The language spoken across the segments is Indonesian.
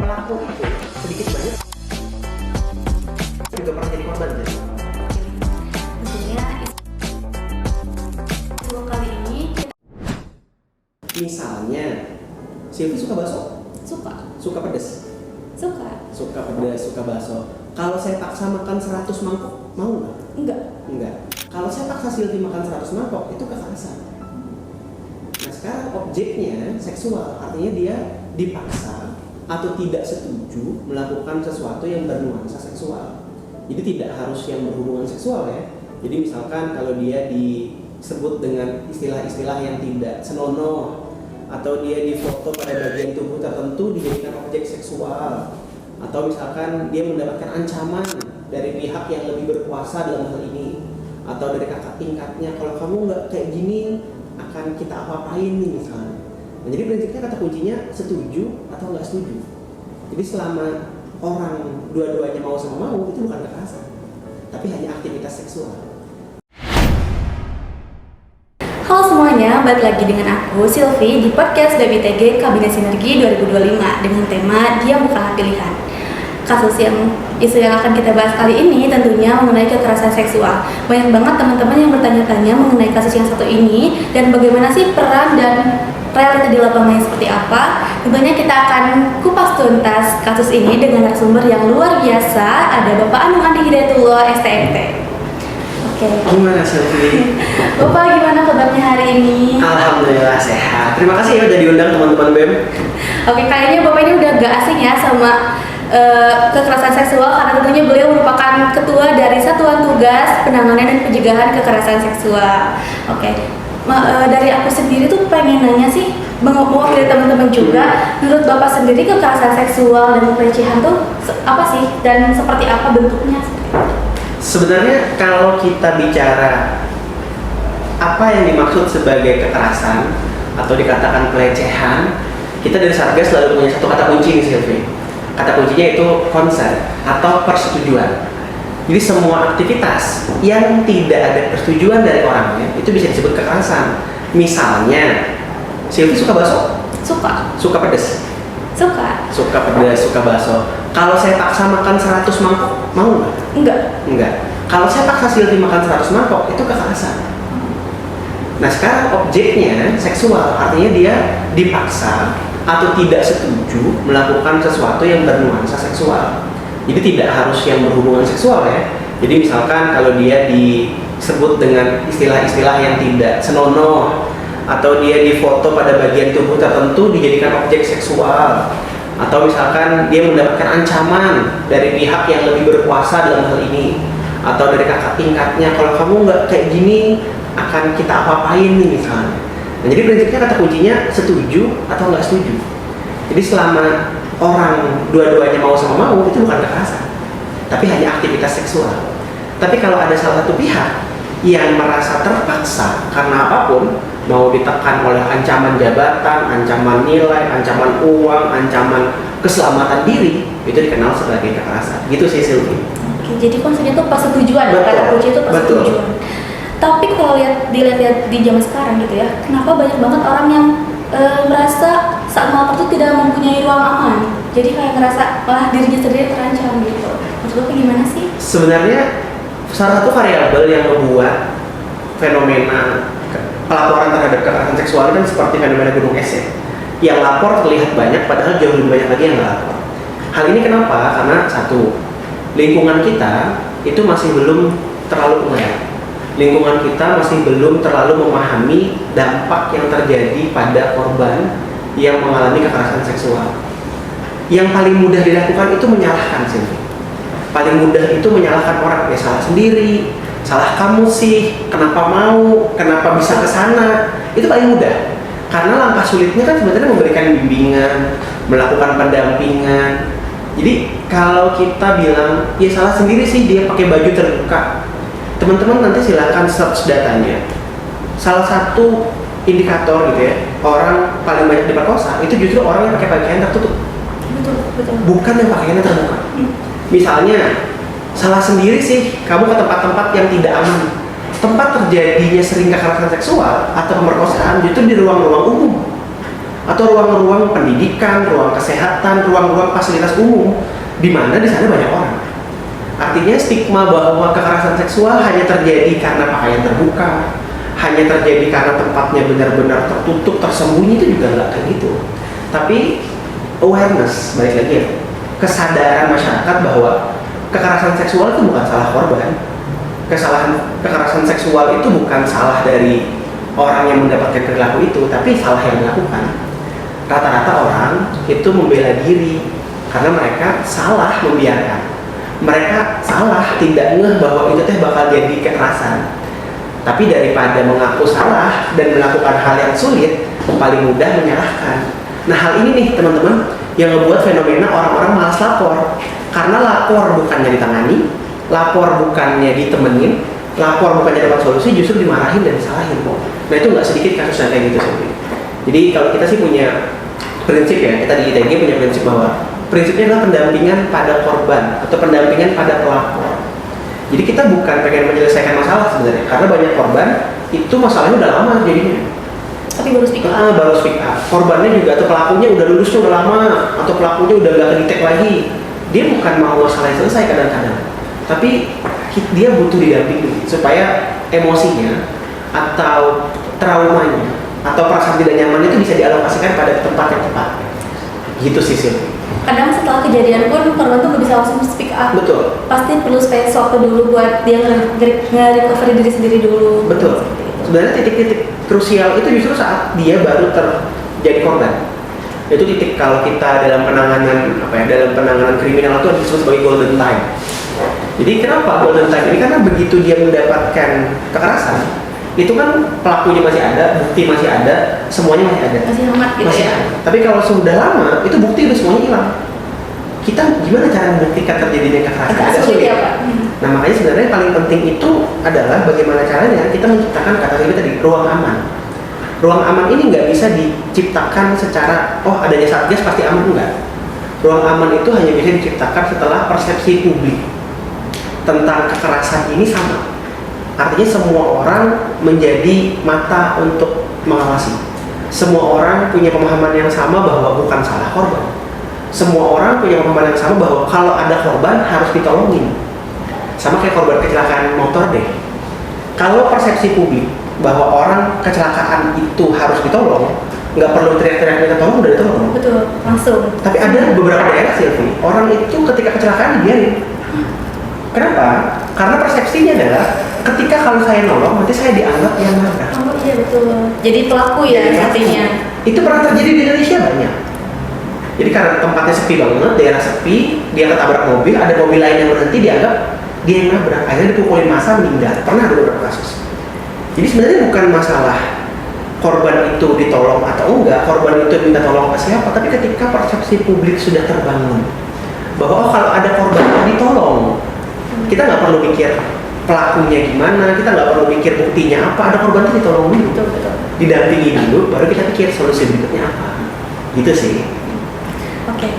pelaku itu sedikit banyak juga pernah jadi korban ya? Tentunya isu kali ini Misalnya Silvi suka bakso? Suka pedas? Suka pedas, suka bakso. Kalau saya paksa makan 100 mangkok, mau nggak? Enggak. Kalau saya paksa Silvi makan 100 mangkok, itu kekerasan. Nah sekarang objeknya seksual, artinya dia dipaksa atau tidak setuju melakukan sesuatu yang bernuansa seksual. Jadi tidak harus yang berhubungan seksual ya. Jadi misalkan kalau dia disebut dengan istilah-istilah yang tidak senonoh, atau dia difoto pada bagian tubuh tertentu dijadikan objek seksual, atau misalkan dia mendapatkan ancaman dari pihak yang lebih berkuasa dalam hal ini, atau dari kakak tingkatnya, kalau kamu nggak kayak gini akan kita apa-apain nih misalnya. Nah, jadi prinsipnya kata kuncinya setuju atau nggak setuju. Jadi selama orang dua-duanya mau sama mau, itu bukan kekerasan, tapi hanya aktivitas seksual. Halo semuanya, balik lagi dengan aku Silvi di podcast WTG Kabinet Sinergi 2025 dengan tema Dia Bukanlah Pilihan. Isu yang akan kita bahas kali ini tentunya mengenai kekerasan seksual. Banyak banget teman-teman yang bertanya-tanya mengenai kasus yang satu ini dan bagaimana sih peran dan realita di lapangannya seperti apa. Tentunya kita akan kupas tuntas kasus ini dengan narasumber yang luar biasa. Ada Bapak Anung Andi Hidayatullah STMT. Oke. Gimana Silvi? Bapak gimana kabarnya hari ini? Alhamdulillah sehat. Terima kasih ya udah diundang teman-teman BEM. Oke, kayaknya Bapak ini udah gak asing ya sama kekerasan seksual karena tentunya beliau merupakan ketua dari Satuan Tugas Penanganan dan Pencegahan Kekerasan Seksual. Oke. Dari aku sendiri tuh pengen nanya sih, mewakili teman-teman juga, menurut Bapak sendiri kekerasan seksual dan pelecehan tuh apa sih dan seperti apa bentuknya? Sebenarnya kalau kita bicara apa yang dimaksud sebagai kekerasan atau dikatakan pelecehan, kita dari Satgas selalu punya satu kata kunci nih Silvi. Kata kuncinya itu consent atau persetujuan. Jadi semua aktivitas yang tidak ada persetujuan dari orangnya itu bisa disebut kekerasan. Misalnya, Silvi suka bakso? Suka pedas? Suka pedas, suka bakso. Kalau saya paksa makan 100 mangkok, mau nggak? Enggak. Kalau saya paksa Silvi makan 100 mangkok, itu kekerasan. Nah sekarang objeknya seksual, artinya dia dipaksa atau tidak setuju melakukan sesuatu yang bernuansa seksual. Jadi tidak harus yang berhubungan seksual ya. Jadi misalkan kalau dia disebut dengan istilah-istilah yang tidak senonoh, atau dia difoto pada bagian tubuh tertentu dijadikan objek seksual, atau misalkan dia mendapatkan ancaman dari pihak yang lebih berkuasa dalam hal ini, atau dari kakak tingkatnya, kalau kamu nggak kayak gini akan kita apa-apain nih misalnya. Nah, jadi prinsipnya kata kuncinya setuju atau nggak setuju. Jadi selama orang dua-duanya mau sama mau, itu bukan kekerasan, tapi hanya aktivitas seksual. Tapi kalau ada salah satu pihak yang merasa terpaksa karena apapun, mau ditekan oleh ancaman jabatan, ancaman nilai, ancaman uang, ancaman keselamatan diri, itu dikenal sebagai kekerasan. Gitu sih Silvi. Oke, jadi konsepnya itu persetujuan, kata kunci itu persetujuan. Tapi kalau dilihat di zaman sekarang gitu ya, kenapa banyak banget orang yang merasa saat melapor itu tidak mempunyai ruang aman, jadi kayak ngerasa malah dirinya sendiri terancam gitu. Menurut Bapak gimana sih? Sebenarnya salah satu variabel yang membuat fenomena pelaporan terhadap kekerasan seksual kan seperti fenomena gunung es ya. Yang lapor terlihat banyak, padahal jauh lebih banyak lagi yang nggak lapor. Hal ini kenapa? Karena satu, lingkungan kita itu masih belum terlalu aware. Lingkungan kita masih belum terlalu memahami dampak yang terjadi pada korban yang mengalami kekerasan seksual. Yang paling mudah dilakukan itu menyalahkan sih. Paling mudah itu menyalahkan orang, ya salah sendiri, salah kamu sih, kenapa mau, kenapa bisa ke sana. Itu paling mudah. Karena langkah sulitnya kan sebenarnya memberikan bimbingan, melakukan pendampingan. Jadi kalau kita bilang, ya salah sendiri sih dia pakai baju terbuka, teman-teman nanti silakan search datanya. Salah satu indikator gitu ya, orang paling banyak diperkosa itu justru orang yang pakai pakaian tertutup. Betul. Bukan yang pakaiannya terbuka. Misalnya, salah sendiri sih kamu ke tempat-tempat yang tidak aman. Tempat terjadinya sering kekerasan seksual atau pemerkosaan justru di ruang-ruang umum. atau ruang-ruang pendidikan, ruang kesehatan, ruang-ruang fasilitas umum di mana di sana banyak orang. Artinya stigma bahwa kekerasan seksual hanya terjadi karena pakaian terbuka, hanya terjadi karena tempatnya benar-benar tertutup, tersembunyi, itu juga nggak kayak gitu. Tapi awareness, balik lagi ya, kesadaran masyarakat bahwa kekerasan seksual itu bukan salah korban. Kekerasan seksual itu bukan salah dari orang yang mendapatkan perilaku itu, tapi salah yang melakukan. Rata-rata orang itu membela diri karena mereka salah membiarkan. Mereka salah tidak ngeh bahwa itu teh bakal jadi kekerasan. Tapi daripada mengaku salah dan melakukan hal yang sulit, paling mudah menyalahkan. Nah, hal ini nih teman-teman yang membuat fenomena orang-orang malas lapor. Karena lapor bukannya ditangani, lapor bukannya ditemenin, lapor bukannya dapat solusi, justru dimarahin dan disalahin. Nah, itu nggak sedikit kasus yang kayak gitu sih. Jadi kalau kita sih punya prinsip ya, kita di ITG punya prinsip bahwa prinsipnya adalah pendampingan pada korban atau pendampingan pada pelapor. Jadi kita bukan pengen menyelesaikan masalah sebenarnya, karena banyak korban itu masalahnya udah lama jadinya. Tapi baru speak up. Baru speak up. Korbannya juga atau pelakunya udah lulusnya udah lama, atau pelakunya udah nggak kedetek lagi. Dia bukan mau masalahnya selesai kadang-kadang, tapi dia butuh didampingi supaya emosinya atau traumanya atau perasaan tidak nyaman itu bisa dialokasikan pada tempat yang tepat. Gitu sih sih. Kadang setelah kejadian pun korban tuh nggak bisa langsung speak up. Betul. Pasti perlu space waktu dulu buat dia nge-recovery diri sendiri dulu. Betul. Sebenarnya titik-titik krusial itu justru saat dia baru terjadi korban. Itu titik kalau kita dalam penanganan kriminal itu disebut sebagai golden time. Jadi kenapa golden time ini? Karena begitu dia mendapatkan kekerasan, itu kan pelakunya masih ada, bukti masih ada, semuanya masih ada. Masih hangat gitu masih ya. ada. Tapi kalau sudah lama, itu bukti udah semuanya hilang. Kita gimana cara membuktikan terjadinya kekerasan? Agak sulit ya, Pak. Nah, makanya sebenarnya paling penting itu adalah bagaimana caranya kita menciptakan kata tadi ruang aman. Ruang aman ini nggak bisa diciptakan secara adanya satgas pasti aman, enggak. Ruang aman itu hanya bisa diciptakan setelah persepsi publik tentang kekerasan ini sama. Artinya semua orang menjadi mata untuk mengawasi. Semua orang punya pemahaman yang sama bahwa bukan salah korban. Semua orang punya pemahaman yang sama bahwa kalau ada korban harus ditolongin. Sama kayak korban kecelakaan motor deh. Kalau persepsi publik bahwa orang kecelakaan itu harus ditolong, nggak perlu teriak-teriak minta tolong, udah ditolong. Betul, langsung. Tapi ada beberapa daerah sih, orang itu ketika kecelakaan dibiarin. Kenapa? Karena persepsinya adalah ketika kalau saya nolong, nanti saya dianggap yang nabrak. Oh iya betul. Jadi pelaku ya artinya. Itu pernah terjadi di Indonesia banyak. Jadi karena tempatnya sepi banget, daerah sepi, dia ketabrak mobil, ada mobil lain yang berhenti, dianggap dia yang nabrak. Akhirnya dipukulin massa, meninggal. Pernah ada beberapa kasus. Jadi sebenarnya bukan masalah korban itu ditolong atau enggak, korban itu minta tolong ke siapa, tapi ketika persepsi publik sudah terbangun bahwa kalau ada korban ditolong, kita nggak perlu mikir pelakunya gimana, kita nggak perlu mikir buktinya apa, ada korban itu ditolong dulu, Betul. didampingi dulu, baru kita pikir solusi berikutnya apa. Gitu sih. Oke.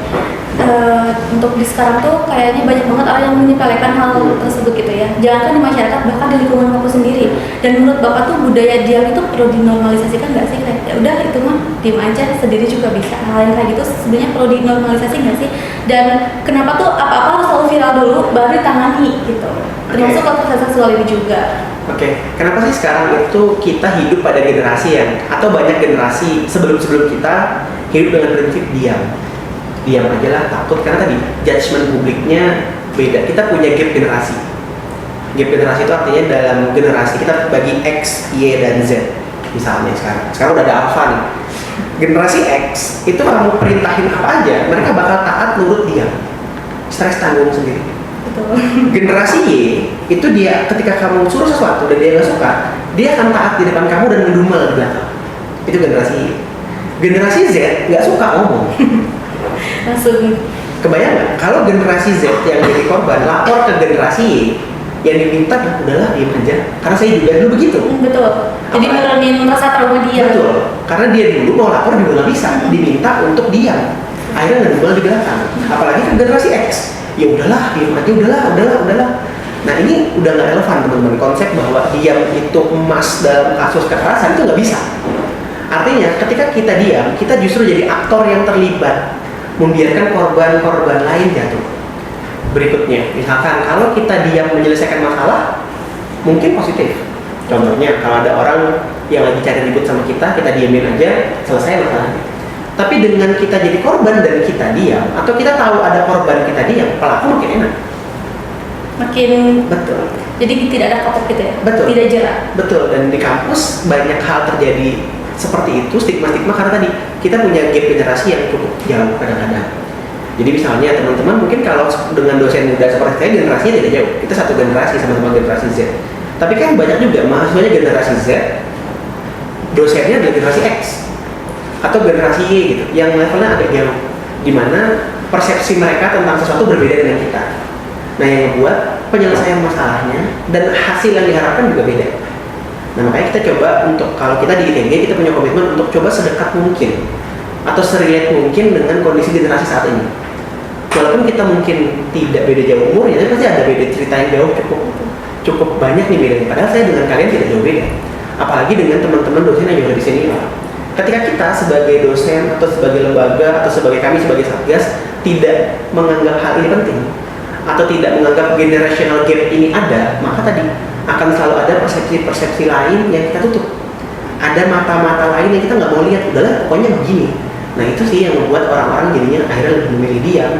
Untuk di sekarang tuh kayaknya banyak banget orang yang menyepelekan hal tersebut gitu ya. Jangankan di masyarakat, bahkan di lingkungan kampus sendiri. Dan menurut Bapak tuh budaya diam itu perlu dinormalisasikan nggak sih? Kayak ya udah itu mah diam aja, sendiri juga bisa. Hal yang kayak gitu sebenarnya perlu dinormalisasi nggak sih? Dan kenapa tuh apa-apa harus selalu viral dulu baru ditangani gitu? Termasuk kekerasan seksual ini juga. Oke, kenapa sih sekarang itu kita hidup pada generasi yang atau banyak generasi sebelum kita hidup dengan prinsip diam aja lah, takut karena tadi judgement publiknya beda. Kita punya gap generasi. Gap generasi itu artinya dalam generasi kita bagi X, Y, dan Z. Misalnya sekarang udah ada alpha nih. Generasi X itu kamu perintahin apa aja, mereka bakal taat nurut diam. Stres tanggung sendiri. Betul. Generasi Y itu dia ketika kamu suruh sesuatu dan dia nggak suka, dia akan taat di depan kamu dan ngedumel di belakang. Itu generasi Y. Generasi Z nggak suka ngomong. Langsung. Kebayang nggak? Kalau generasi Z yang jadi korban lapor ke generasi Y, yang diminta udahlah diam aja. Karena saya juga dulu begitu. Betul. Jadi nurunin rasa trauma dia. Betul. Karena dia dulu mau lapor juga nggak bisa, diminta untuk diam. Akhirnya ngedumel di belakang. Apalagi ke generasi X. Ya udahlah, diam aja, udahlah. Nah ini udah nggak relevan teman-teman, konsep bahwa diam itu emas dalam kasus kekerasan itu nggak bisa. Artinya ketika kita diam, kita justru jadi aktor yang terlibat, membiarkan korban-korban lain jatuh. Berikutnya, misalkan kalau kita diam menyelesaikan masalah, mungkin positif. Contohnya, kalau ada orang yang lagi cari ribut sama kita diamin aja, selesai masalahnya. Tapi dengan kita jadi korban dan kita diam, atau kita tahu ada korban kita diam, pelaku makin enak. Makin Betul. jadi tidak ada kapok gitu ya. Betul. Tidak jerak. Betul, dan di kampus banyak hal terjadi seperti itu, stigma-stigma, karena tadi kita punya gap generasi yang cukup jauh kadang-kadang. Jadi misalnya teman-teman mungkin kalau dengan dosen muda seperti saya, generasinya tidak jauh, kita satu generasi sama-sama generasi Z. Tapi kan banyak juga mahasiswanya generasi Z, dosennya adalah generasi X atau generasi Y gitu, yang levelnya agak jauh, dimana persepsi mereka tentang sesuatu berbeda dengan kita. Nah, yang membuat penyelesaian masalahnya dan hasil yang diharapkan juga beda. Nah, makanya kita coba untuk, kalau kita di ITG, kita punya komitmen untuk coba sedekat mungkin atau serelate mungkin dengan kondisi generasi saat ini. Walaupun kita mungkin tidak beda jauh umurnya, tapi pasti ada beda cerita yang jauh cukup banyak nih bedanya. Padahal saya dengan kalian tidak jauh beda. Apalagi dengan teman-teman dosen yang jauh lebih senior. Ketika kita sebagai dosen atau sebagai lembaga atau sebagai kami sebagai satgas tidak menganggap hal ini penting atau tidak menganggap generational gap ini ada, maka tadi akan selalu ada persepsi-persepsi lain yang kita tutup. Ada mata-mata lain yang kita nggak mau lihat, udahlah pokoknya begini. Nah, itu sih yang membuat orang-orang jadinya akhirnya lebih memilih diam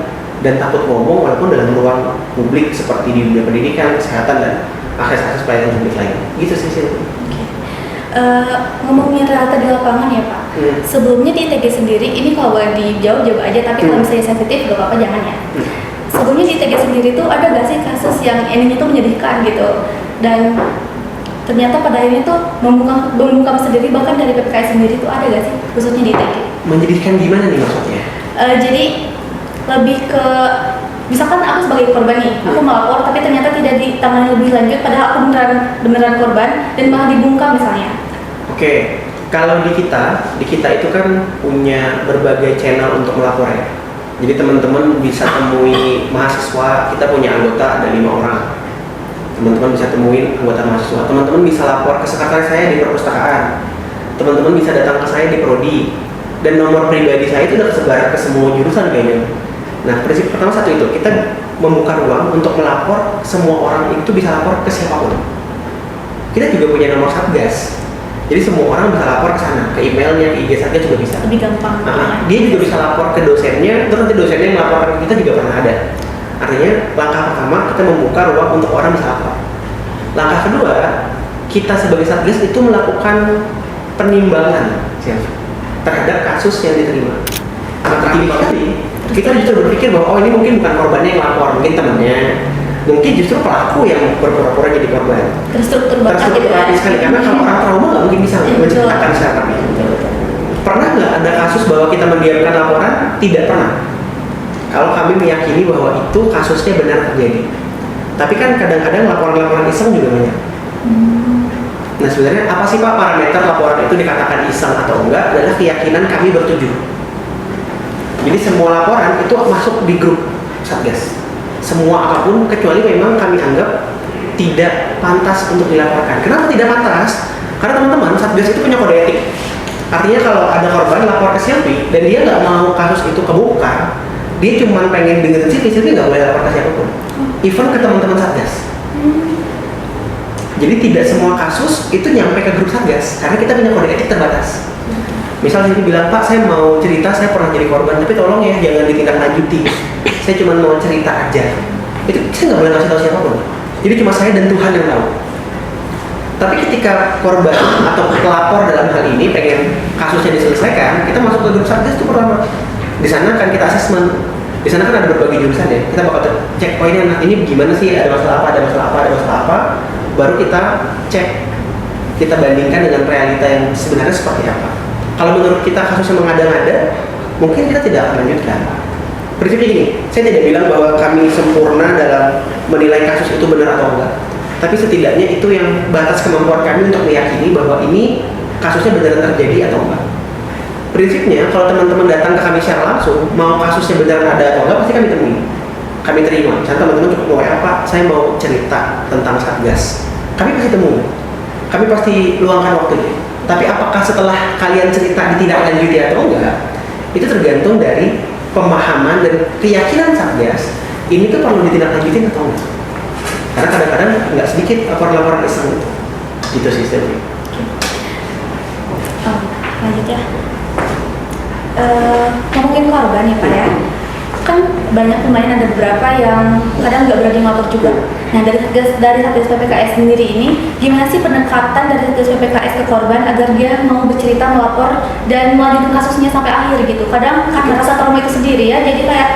dan takut ngomong walaupun dalam ruang publik seperti di dunia pendidikan, kesehatan, dan akses-akses pelayanan publik lain. Gitu sih. Ngomongin realita di lapangan ya Pak. Sebelumnya di ITG sendiri, ini kalau boleh dijawab aja, tapi kalau misalnya sensitif gak apa-apa jangan ya. Sebelumnya di ITG sendiri tuh ada gak sih kasus yang endingnya tuh menyedihkan gitu, dan ternyata pada akhirnya tuh membungkam sendiri, bahkan dari PPKI sendiri tuh ada gak sih, khususnya di ITG? Menyedihkan gimana nih maksudnya? Jadi lebih ke, misalkan aku sebagai korban nih, aku melapor tapi ternyata tidak ditangani lebih lanjut, padahal aku beneran korban dan malah dibungkam misalnya. Oke, kalau di kita itu kan punya berbagai channel untuk melapor ya. Jadi teman-teman bisa temui mahasiswa, kita punya anggota ada 5 orang. Teman-teman bisa temuin anggota mahasiswa, teman-teman bisa lapor ke sekretaris saya di perpustakaan, teman-teman bisa datang ke saya di prodi, dan nomor pribadi saya itu udah tersebar ke semua jurusan kayaknya. Nah, prinsip pertama satu itu, kita membuka ruang untuk melapor, semua orang itu bisa lapor ke siapapun. Kita juga punya nomor satgas, jadi semua orang bisa lapor ke sana, ke emailnya, ke IG satgas juga bisa. Lebih gampang. Dia juga bisa lapor ke dosennya, terus nanti dosennya yang melaporkan ke kita juga pernah ada. Artinya langkah pertama kita membuka ruang untuk orang bisa lapor. Langkah kedua, kita sebagai satgas itu melakukan penimbangan terhadap kasus yang diterima. Karena terakhir tadi kita justru berpikir bahwa ini mungkin bukan korbannya yang lapor, mungkin temannya, mungkin justru pelaku yang berpura-pura jadi korban. Terstruktur banget gitu ya. Sekali, karena kalau orang trauma nggak mungkin bisa menceritakan secara Pernah nggak ada kasus bahwa kita mendiamkan laporan? Tidak pernah. Kalau kami meyakini bahwa itu kasusnya benar terjadi. Tapi kan kadang-kadang laporan-laporan iseng juga banyak. Nah, sebenarnya apa sih Pak parameter laporan itu dikatakan iseng atau enggak? Adalah keyakinan kami bertujuh. Jadi semua laporan itu masuk di grup satgas. Semua apapun kecuali memang kami anggap tidak pantas untuk dilaporkan. Kenapa tidak pantas? Karena teman-teman satgas itu punya kode etik. Artinya kalau ada korban lapor ke Silvi dan dia nggak mau kasus itu kebuka, dia cuma pengen dengerin Silvi nggak boleh lapor ke siapapun, even ke teman-teman satgas. Jadi tidak semua kasus itu nyampe ke grup satgas karena kita punya kode etik terbatas. Misal Silvi bilang, Pak saya mau cerita, saya pernah jadi korban, tapi tolong ya jangan ditindaklanjuti. Saya cuma mau cerita aja. Itu saya nggak boleh kasih tahu siapapun. Jadi cuma saya dan Tuhan yang tahu. Tapi ketika korban atau pelapor dalam hal ini pengen kasusnya diselesaikan, kita masuk ke grup satgas itu pertama. Di sana kan kita asesmen. Di sana kan ada berbagai jurusan ya. Kita bakal cek, oh ini anak ini gimana sih, ada masalah apa, ada masalah apa, ada masalah apa. Baru kita cek, kita bandingkan dengan realita yang sebenarnya seperti apa. Kalau menurut kita kasusnya mengada-ngada, mungkin kita tidak akan lanjutkan. Prinsipnya gini, saya tidak bilang bahwa kami sempurna dalam menilai kasus itu benar atau enggak. Tapi setidaknya itu yang batas kemampuan kami untuk meyakini bahwa ini kasusnya benar terjadi atau enggak. Prinsipnya kalau teman-teman datang ke kami secara langsung, mau kasusnya benar ada atau enggak pasti kami temui. Kami terima. Misalnya teman-teman cukup mau apa, saya mau cerita tentang satgas. Kami pasti temui. Kami pasti luangkan waktunya. Tapi apakah setelah kalian cerita ditindaklanjuti atau enggak, itu tergantung dari pemahaman dan keyakinan Satgas ini tuh perlu ditindaklanjutin atau enggak. Karena kadang-kadang nggak sedikit laporan-laporan iseng itu. Gitu sih Steffi. Oh, lanjut ya. Ngomongin korban ya Pak ya. Kan banyak pemain, ada beberapa yang kadang nggak berani melapor juga. Nah dari Satgas PPKS sendiri ini, gimana sih pendekatan dari Satgas PPKS ke korban agar dia mau bercerita, melapor dan melanjutkan kasusnya sampai akhir gitu? Kadang karena rasa trauma itu sendiri ya, jadi kayak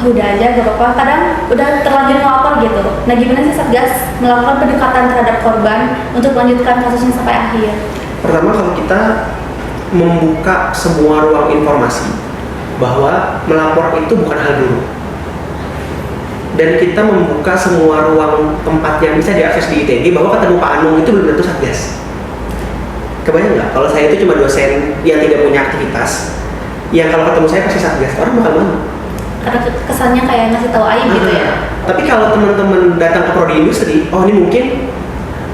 udah aja gak apa-apa. Kadang udah terlanjur melapor gitu. Nah gimana sih Satgas melakukan pendekatan terhadap korban untuk melanjutkan kasusnya sampai akhir? Pertama, kalau kita membuka semua ruang informasi bahwa melapor itu bukan hal buruk, dan kita membuka semua ruang tempat yang bisa diakses di ITG, bahwa ketemu Pak Anung itu belum tentu Satgas. Kebayang nggak kalau saya itu cuma dosen yang tidak punya aktivitas, yang kalau ketemu saya pasti Satgas, orang bakal malu. Karena kesannya kayak ngasih tahu aib gitu ya. Tapi kalau teman-teman datang ke prodi industri, oh ini mungkin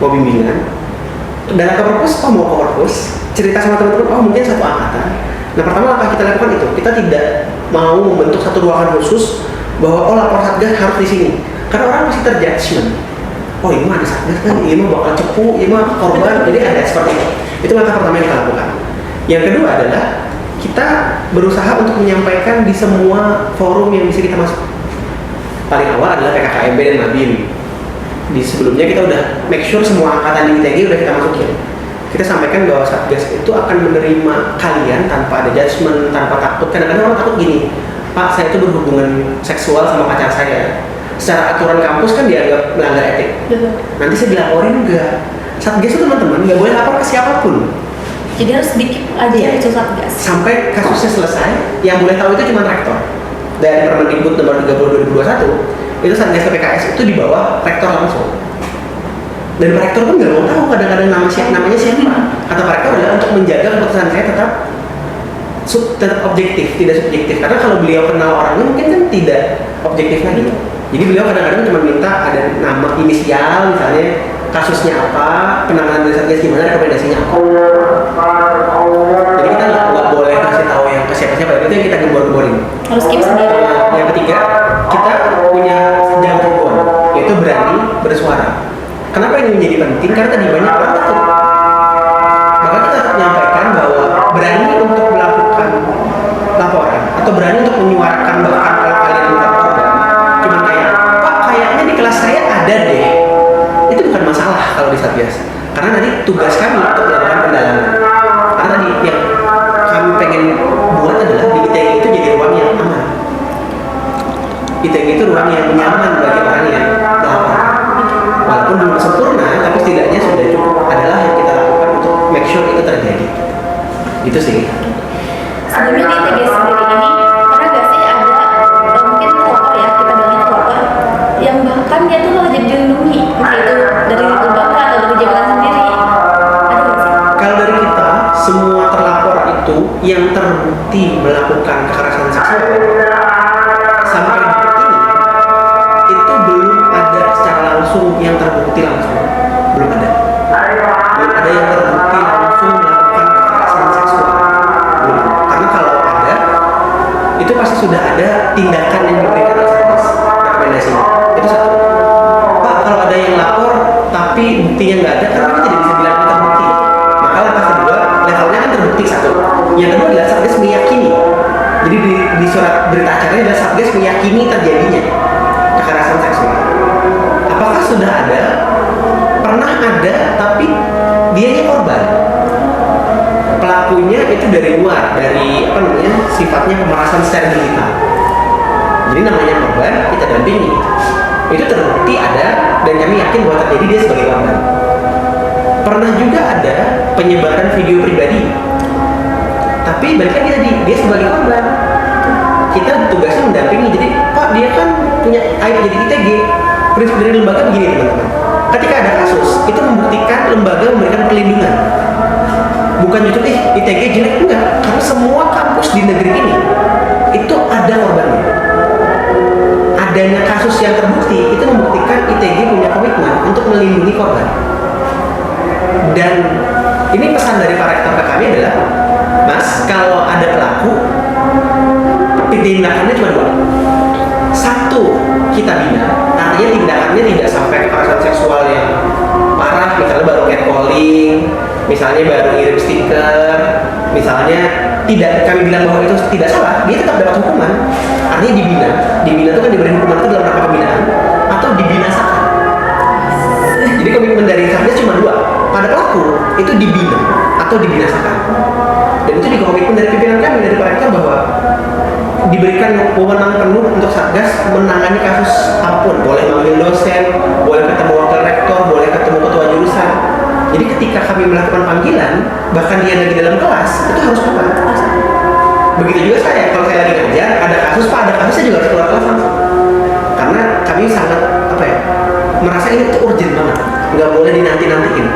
mau bimbingan, datang ke perpus, oh mau ke perpus, cerita sama teman-teman, oh mungkin satu angkatan. Nah pertama langkah kita lakukan itu, kita tidak mau membentuk satu ruangan khusus bahwa oh lapor Satgas harus di sini, karena orang pasti terjudgment. Oh ini mah ada Satgas kan, ini mah bakal cepu, ini mah korban, jadi ada seperti itu. Itu langkah pertama yang kita lakukan. Yang kedua adalah kita berusaha untuk menyampaikan di semua forum yang bisa kita masuk. Paling awal adalah PKKMB dan Mabim. Di sebelumnya kita udah make sure semua angkatan di ITG udah kita masukin. Kita sampaikan bahwa Satgas itu akan menerima kalian tanpa ada judgement, tanpa takut. Kadang-kadang orang takut gini, Pak saya itu berhubungan seksual sama pacar saya. Secara aturan kampus kan dianggap melanggar etik. Nanti saya dilaporin enggak. Satgas itu teman-teman nggak boleh lapor ke siapapun. Jadi harus sedikit aja itu Satgas. Sampai kasusnya selesai, yang boleh tahu itu cuma rektor. Dari Permendikbud nomor 30 2021, itu Satgas PPKS itu di bawah rektor langsung. Dan Pak Rektor pun nggak mau tahu kadang-kadang namanya siapa. Kata Pak Rektor adalah untuk menjaga keputusan saya tetap objektif, tidak subjektif. Karena kalau beliau kenal orangnya mungkin kan tidak objektif lagi. Jadi beliau kadang-kadang cuma minta ada nama inisial, misalnya kasusnya apa, penanganan dari Satgas gimana, rekomendasinya apa. Jadi kita nggak boleh kasih tahu yang ke siapa-siapa, itu yang kita gembor-gemborin. Harus keep sendiri. Yang ketiga, kita punya jargon, yaitu berani bersuara. Kenapa ini menjadi penting? Karena tadi banyak orang takut. Maka kita harus menyampaikan bahwa berani untuk melakukan laporan atau berani untuk menyuarakan, bahkan kalau kalian bukan korban, cuma kayak, Pak kayaknya di kelas saya ada deh. Itu bukan masalah kalau di Satgas. Karena nanti tugas kami untuk melakukan pendalaman. Karena tadi yang kami pengen buat adalah di ITG itu jadi ruang yang aman. ITG itu ruang yang nyaman bagi orang yang melapor. Walaupun belum sempurna, tapi setidaknya sudah cukup adalah yang kita lakukan untuk make sure itu terjadi. Itu sih. Sebelumnya di ITG sendiri ini, pernah gak sih ada mungkin pelapor ya, kita bilangnya pelapor, yang bahkan dia tuh malah jadi dilindungi, entah itu dari lembaga atau dari jabatan sendiri. Ada gak sih? Kalau dari kita, semua terlapor itu yang terbukti melakukan kekerasan seksual sampai detik ini itu belum ada secara langsung yang terbukti langsung, belum ada yang terbukti langsung melakukan kekerasan seksual, belum ada. Karena kalau ada itu pasti sudah ada tindakan yang diberikan oleh Satgas, rekomendasinya. Itu satu. Pak kalau ada yang lapor tapi buktinya nggak ada, karena kita tidak bisa bilang itu terbukti. Maka langkah kedua, levelnya kan terbukti satu. Yang kedua adalah Satgas meyakini. Jadi di surat berita acaranya adalah Satgas meyakini terjadinya kekerasan seksual. Apakah sudah ada? Pernah ada, tapi dianya korban. Pelakunya itu dari luar, dari sifatnya pemerasan secara digital. Jadi namanya korban, kita dampingi. Itu terbukti ada, dan kami yakin bahwa terjadi dia sebagai korban. Pernah juga ada penyebaran video pribadi, tapi balik lagi tadi dia sebagai korban. Kita tugasnya mendampingi. Jadi Pak dia kan punya aib jadi ITG. Prinsip dari lembaga begini teman-teman. Ketika ada kasus, itu membuktikan lembaga memberikan perlindungan. Bukan justru ITG jelek, enggak. Karena semua kampus di negeri ini itu ada korbannya. Adanya kasus yang terbukti itu membuktikan ITG punya komitmen untuk melindungi korban. Dan Ini pesan dari Pak Rektor ke kami adalah, Mas, kalau ada pelaku, tindakannya cuma dua. Satu, kita bina, artinya tindakannya tidak sampai kekerasan seksual yang parah, misalnya baru catcalling, misalnya baru ngirim stiker, misalnya tidak, kami bilang bahwa itu tidak salah, dia tetap dapat hukuman. Artinya dibina itu kan diberi hukuman itu dalam rangka pembinaan atau dibinasakan. Jadi komitmen dari Satgas cuma dua, pada pelaku itu dibina atau dibinasakan. Dan itu juga komitmen dari pimpinan kami, dari Pak Rektor, bahwa diberikan wewenang penuh untuk Satgas menangani kasus apapun, boleh manggil dosen, boleh ketemu wakil rektor, boleh ketemu ketua jurusan. Jadi ketika kami melakukan panggilan, bahkan dia lagi dalam kelas, itu harus keluar. Begitu juga saya, kalau saya lagi ngajar, ada kasus Pak, ada kasus saya juga harus keluar kelas langsung. Karena kami sangat merasa ini tuh urgent banget, nggak boleh dinanti-nantiin.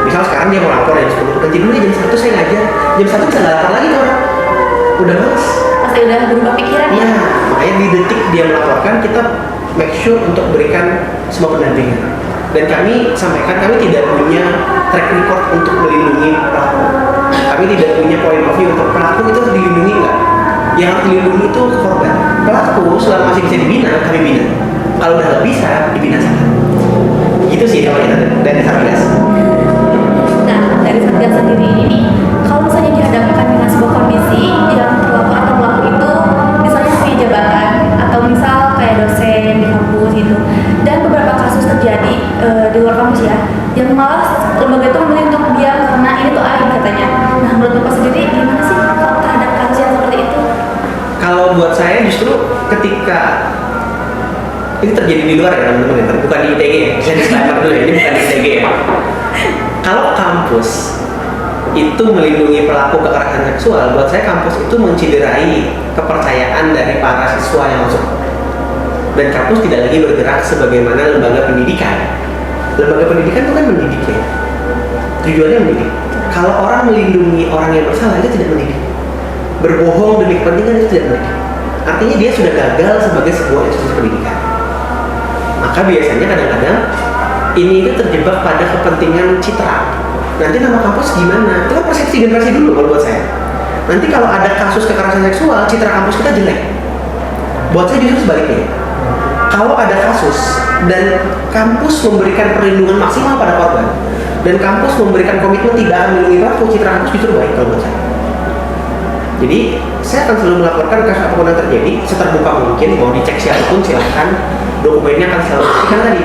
Misal sekarang dia mau lapor jam 10, nanti dulu jam 1 saya ngajar, jam 1 bisa nggak lapor lagi ke orang. Udah males. Pasti udah berubah pikiran. Iya, makanya di detik dia melaporkan, kita make sure untuk berikan semua pendampingan. Dan kami sampaikan, kami tidak punya track record untuk melindungi pelaku. Kami tidak punya point of view untuk pelaku itu harus dilindungi nggak. Yang harus dilindungi itu korban. Pelaku selama masih bisa dibina, kami bina. Kalau udah nggak bisa, dibinasakan. Gitu sih kalau kita dari Satgas. Nah, dari Satgas sendiri ini, kalau misalnya dihadapkan dengan sebuah kondisi yang terlapor atau pelaku itu misalnya punya jabatan atau misal kayak dosen di kampus gitu, dan beberapa kasus terjadi di luar kampus ya, yang malah lembaga itu memilih untuk diam karena ini tuh aib katanya. Nah, menurut Bapak sendiri gimana sih kalau terhadap kasus yang seperti itu? Kalau buat saya justru ketika ini terjadi di luar ya teman-teman ya, bukan di ITG ya, saya disclaimer dulu ya, ini bukan di ITG ya. Kalau kampus itu melindungi pelaku kekerasan seksual, buat saya kampus itu menciderai kepercayaan dari para siswa yang masuk. Dan kampus tidak lagi bergerak sebagaimana lembaga pendidikan. Lembaga pendidikan itu kan mendidik ya, tujuannya mendidik. Kalau orang melindungi orang yang bersalah, itu tidak mendidik. Berbohong demi kepentingan, itu tidak mendidik. Artinya dia sudah gagal sebagai sebuah institusi pendidikan. Maka biasanya kadang-kadang ini itu terjebak pada kepentingan citra. Nanti nama kampus gimana? Itu kan persepsi generasi dulu kalau buat saya. Nanti kalau ada kasus kekerasan seksual, citra kampus kita jelek. Buat saya justru sebaliknya. Kalau ada kasus dan kampus memberikan perlindungan maksimal pada korban, dan kampus memberikan komitmen tidak akan melindungi pelaku, citra kampus justru baik kalau buat saya. Jadi saya akan selalu melaporkan kasus apapun yang terjadi seterbuka mungkin, mau dicek siapapun silahkan, dokumennya akan selalu buktikan tadi.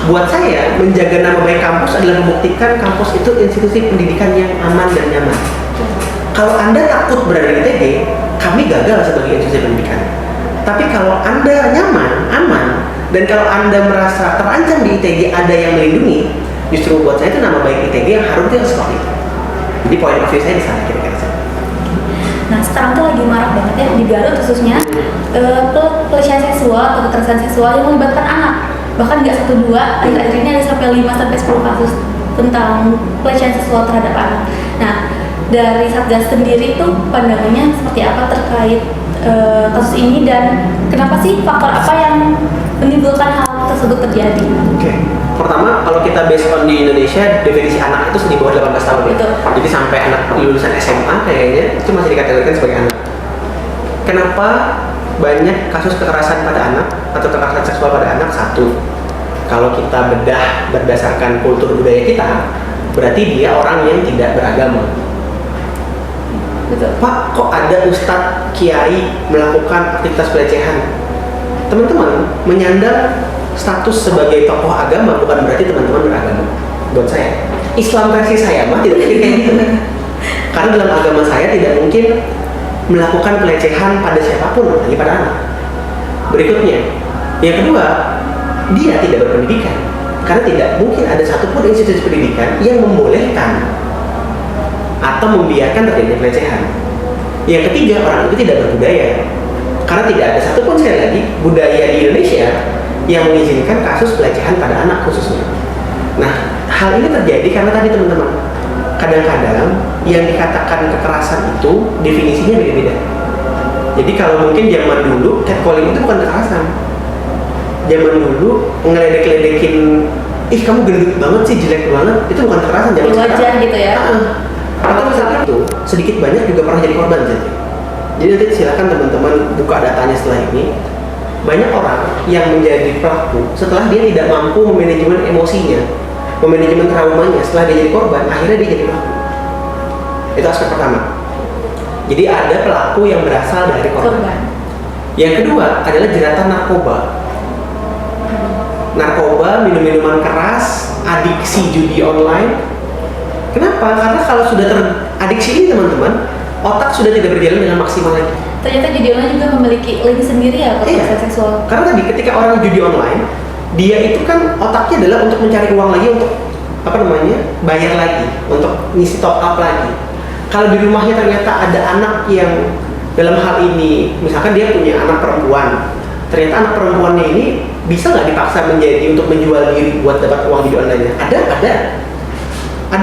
Buat saya menjaga nama baik kampus adalah membuktikan kampus itu institusi pendidikan yang aman dan nyaman. Kalau Anda takut berada di ITG, kami gagal sebagai institusi pendidikan. Tapi kalau Anda nyaman, aman, dan kalau Anda merasa terancam di ITG ada yang melindungi, justru buat saya itu nama baik ITG yang harusnya seperti itu. Jadi poin of view saya di sana kira-kira. Nah, sekarang tuh lagi marak banget ya di Garut khususnya pelecehan seksual atau kekerasan seksual yang melibatkan anak. Bahkan nggak 1-2, akhir-akhir ini ada sampai 5-10 kasus tentang pelecehan seksual terhadap anak. Nah, dari Satgas sendiri tuh pandangannya seperti apa terkait kasus ini, dan kenapa sih, faktor apa yang menimbulkan hal tersebut terjadi? Oke. Pertama, kalau kita based on di Indonesia, definisi anak itu di bawah 18 tahun ya. Betul. Jadi sampai anak lulusan SMA kayaknya itu masih dikategorikan sebagai anak. Kenapa banyak kasus kekerasan pada anak atau kekerasan seksual pada anak? Satu, kalau kita bedah berdasarkan kultur budaya kita, berarti dia orang yang tidak beragama. Betul. Pak, kok ada ustadz kiai melakukan aktivitas pelecehan? Teman-teman menyandang status sebagai tokoh agama bukan berarti teman-teman beragama. Buat saya, Islam versi saya mah tidak mungkin kayak gitu. Karena dalam agama saya tidak mungkin melakukan pelecehan pada siapapun, apalagi pada anak. Berikutnya, yang kedua, dia tidak berpendidikan. Karena tidak mungkin ada satupun institusi pendidikan yang membolehkan atau membiarkan terjadi pelecehan. Yang ketiga, orang itu tidak berbudaya. Karena tidak ada satupun, sekali lagi, budaya di Indonesia yang mengizinkan kasus pelecehan pada anak khususnya. Nah, hal ini terjadi karena tadi teman-teman, kadang-kadang yang dikatakan kekerasan itu definisinya beda-beda. Jadi kalau mungkin zaman dulu catcalling itu bukan kekerasan. Zaman dulu ngeledek-ledekin, ih kamu gendut banget sih, jelek banget, itu bukan kekerasan zaman sekarang. Wajar gitu ya. Atau misalnya itu sedikit banyak juga pernah jadi korban jadi. Jadi nanti silakan teman-teman buka datanya setelah ini. Banyak orang yang menjadi pelaku setelah dia tidak mampu memanajemen emosinya, memanajemen traumanya setelah dia jadi korban, akhirnya dia jadi pelaku. Itu aspek pertama. Jadi ada pelaku yang berasal dari korban. Yang kedua adalah jeratan narkoba. Narkoba, minum-minuman keras, adiksi judi online. Kenapa? Karena kalau sudah teradiksi ini teman-teman, otak sudah tidak berjalan dengan maksimal lagi. Ternyata judi online juga memiliki link sendiri ya kekerasan seksual. Karena tadi ketika orang judi online, dia itu kan otaknya adalah untuk mencari uang lagi untuk bayar lagi, untuk ngisi top up lagi. Kalau di rumahnya ternyata ada anak yang dalam hal ini, misalkan dia punya anak perempuan, ternyata anak perempuannya ini bisa nggak dipaksa menjadi untuk menjual diri buat dapat uang judi online-nya? Ada